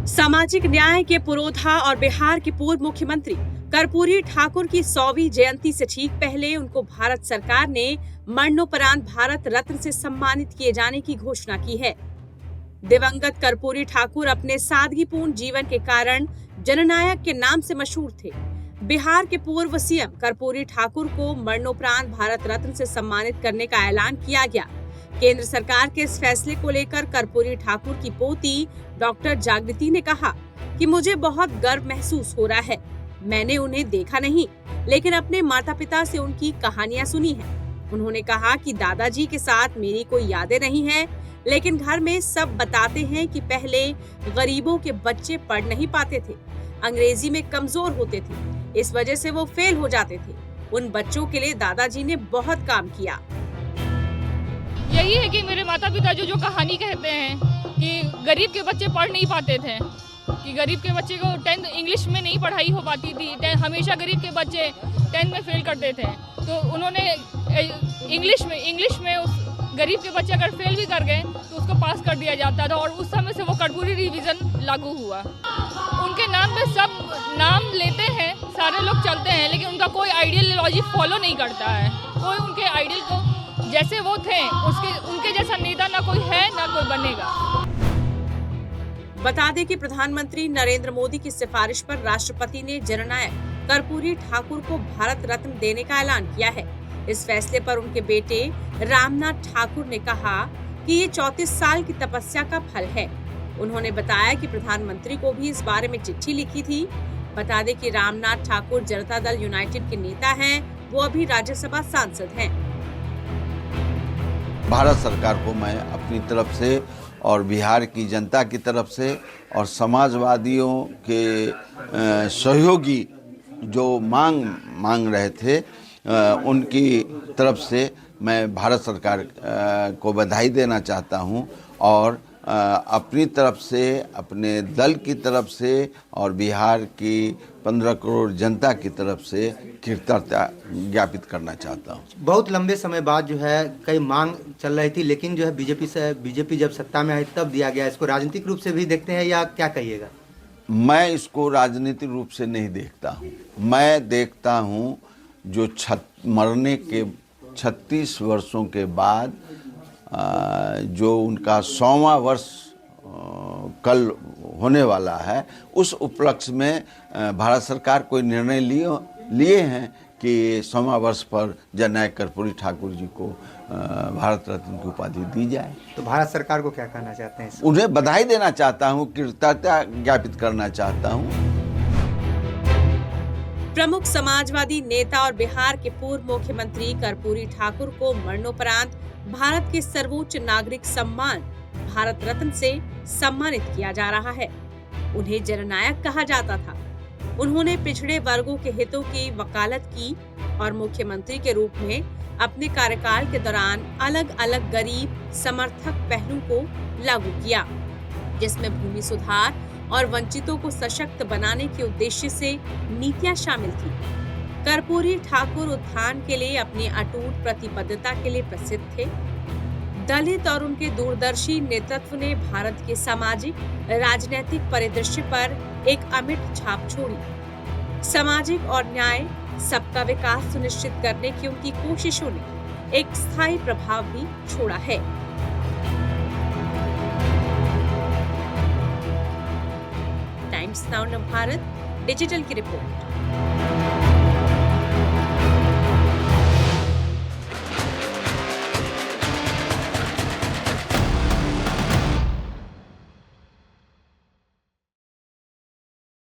सामाजिक न्याय के पुरोधा और बिहार के पूर्व मुख्यमंत्री कर्पूरी ठाकुर की 100वीं जयंती से ठीक पहले उनको भारत सरकार ने मरणोपरांत भारत रत्न से सम्मानित किए जाने की घोषणा की है। दिवंगत कर्पूरी ठाकुर अपने सादगीपूर्ण जीवन के कारण जननायक के नाम से मशहूर थे। बिहार के पूर्व सीएम कर्पूरी ठाकुर को मरणोपरांत भारत रत्न से सम्मानित करने का ऐलान किया गया। केंद्र सरकार के इस फैसले को लेकर कर्पूरी ठाकुर की पोती डॉक्टर जागृति ने कहा कि मुझे बहुत गर्व महसूस हो रहा है। मैंने उन्हें देखा नहीं, लेकिन अपने माता पिता से उनकी कहानियां सुनी हैं। उन्होंने कहा कि दादाजी के साथ मेरी कोई यादें नहीं है, लेकिन घर में सब बताते हैं कि पहले गरीबों के बच्चे पढ़ नहीं पाते थे, अंग्रेजी में कमजोर होते थे, इस वजह से वो फेल हो जाते थे। उन बच्चों के लिए दादाजी ने बहुत काम किया। यही है कि मेरे माता पिता जो कहानी कहते हैं कि गरीब के बच्चे पढ़ नहीं पाते थे, कि गरीब के बच्चे को 10th इंग्लिश में नहीं पढ़ाई हो पाती थी, हमेशा गरीब के बच्चे 10th में फेल करते थे। तो उन्होंने इंग्लिश में उस गरीब के बच्चे अगर फेल भी कर गए तो उसको पास कर दिया जाता था, और उस समय से वो कर्पूरी रिवीजन लागू हुआ। उनके नाम पे सब नाम लेते हैं, सारे लोग चलते हैं, लेकिन उनका कोई आइडियोलॉजी फॉलो नहीं करता है। कोई उनके आइडियल को जैसे वो थे उनके जैसा नेता ना कोई है ना कोई बनेगा। बता दें कि प्रधानमंत्री नरेंद्र मोदी की सिफारिश पर राष्ट्रपति ने जननायक कर्पूरी ठाकुर को भारत रत्न देने का ऐलान किया है। इस फैसले पर उनके बेटे रामनाथ ठाकुर ने कहा कि ये 34 साल की तपस्या का फल है। उन्होंने बताया कि प्रधानमंत्री को भी इस बारे में चिट्ठी लिखी थी। बता दें कि रामनाथ ठाकुर जनता दल यूनाइटेड के नेता हैं, वो अभी राज्यसभा सांसद हैं। भारत सरकार को मैं अपनी तरफ से और बिहार की जनता की तरफ से और समाजवादियों के सहयोगी जो मांग रहे थे उनकी तरफ से मैं भारत सरकार को बधाई देना चाहता हूं, और अपनी तरफ से, अपने दल की तरफ से और बिहार की 15 करोड़ जनता की तरफ से कृतज्ञता ज्ञापित करना चाहता हूं। बहुत लंबे समय बाद जो है कई मांग चल रही थी, लेकिन जो है बीजेपी जब सत्ता में आई तब दिया गया। इसको राजनीतिक रूप से भी देखते हैं या क्या कहिएगा? मैं इसको राजनीतिक रूप से नहीं देखता हूं। मैं देखता हूं जो मरने के 36 वर्षों के बाद जो उनका 100वां वर्ष कल होने वाला है, उस उपलक्ष्य में भारत सरकार कोई निर्णय लिए हैं कि 100वां वर्ष पर जननायक कर्पूरी ठाकुर जी को भारत रत्न की उपाधि दी जाए। तो भारत सरकार को क्या कहना चाहते हैं? उन्हें बधाई देना चाहता हूं, कृतज्ञता ज्ञापित करना चाहता हूं। प्रमुख समाजवादी नेता और बिहार के पूर्व मुख्यमंत्री कर्पूरी ठाकुर को मरणोपरांत भारत के सर्वोच्च नागरिक सम्मान भारत रत्न से सम्मानित किया जा रहा है। उन्हें जननायक कहा जाता था। उन्होंने पिछड़े वर्गों के हितों की वकालत की और मुख्यमंत्री के रूप में अपने कार्यकाल के दौरान अलग अलग गरीब समर्थक पहलू को लागू किया, जिसमें भूमि सुधार और वंचितों को सशक्त बनाने के उद्देश्य से नीतियां शामिल थी। कर्पूरी ठाकुर उत्थान के लिए अपनी अटूट प्रतिबद्धता के लिए प्रसिद्ध थे। दलित और उनके दूरदर्शी नेतृत्व ने भारत के सामाजिक राजनीतिक परिदृश्य पर एक अमिट छाप छोड़ी। सामाजिक और न्याय, सबका विकास सुनिश्चित करने की उनकी कोशिशों ने एक स्थायी प्रभाव भी छोड़ा है। टाइम्स नाउ भारत डिजिटल की रिपोर्ट।